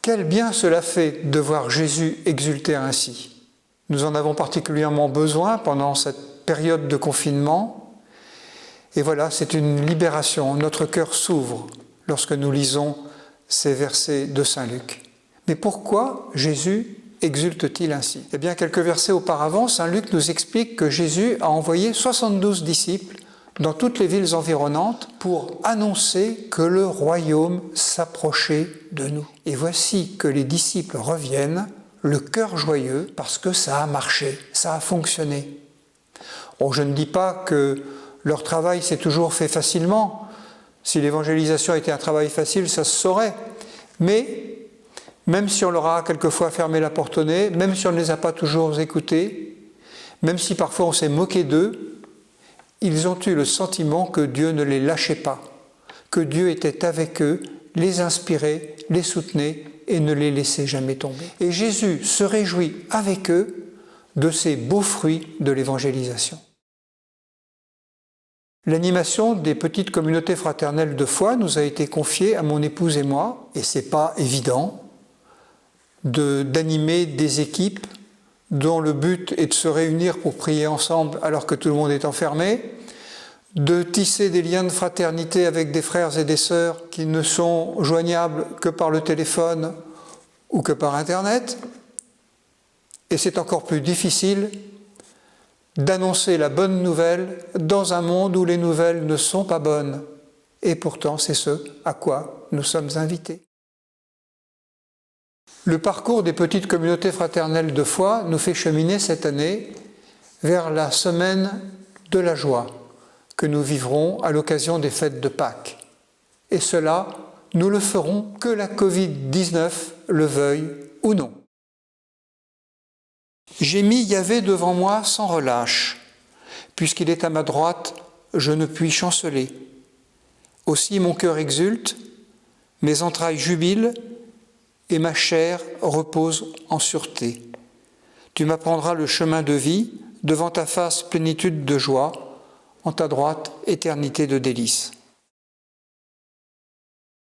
Quel bien cela fait de voir Jésus exulter ainsi. Nous en avons particulièrement besoin pendant cette période de confinement. Et voilà, c'est une libération. Notre cœur s'ouvre lorsque nous lisons ces versets de Saint Luc. Mais pourquoi Jésus exulte-t-il ainsi? Eh bien, quelques versets auparavant, Saint Luc nous explique que Jésus a envoyé 72 disciples dans toutes les villes environnantes pour annoncer que le royaume s'approchait de nous. Et voici que les disciples reviennent, le cœur joyeux, parce que ça a marché, ça a fonctionné. Bon, je ne dis pas que leur travail s'est toujours fait facilement. Si l'évangélisation était un travail facile, ça se saurait. Mais même si on leur a quelquefois fermé la porte au nez, même si on ne les a pas toujours écoutés, même si parfois on s'est moqué d'eux, ils ont eu le sentiment que Dieu ne les lâchait pas, que Dieu était avec eux, les inspirait, les soutenait et ne les laissait jamais tomber. Et Jésus se réjouit avec eux de ces beaux fruits de l'évangélisation. L'animation des petites communautés fraternelles de foi nous a été confiée à mon épouse et moi, et ce n'est pas évident d'animer des équipes dont le but est de se réunir pour prier ensemble alors que tout le monde est enfermé, de tisser des liens de fraternité avec des frères et des sœurs qui ne sont joignables que par le téléphone ou que par Internet. Et c'est encore plus difficile d'annoncer la bonne nouvelle dans un monde où les nouvelles ne sont pas bonnes. Et pourtant, c'est ce à quoi nous sommes invités. Le parcours des petites communautés fraternelles de foi nous fait cheminer cette année vers la semaine de la joie que nous vivrons à l'occasion des fêtes de Pâques. Et cela, nous le ferons que la Covid-19 le veuille ou non. J'ai mis Yahvé devant moi sans relâche. Puisqu'il est à ma droite, je ne puis chanceler. Aussi mon cœur exulte, mes entrailles jubilent, et ma chair repose en sûreté. Tu m'apprendras le chemin de vie, devant ta face plénitude de joie, en ta droite éternité de délices.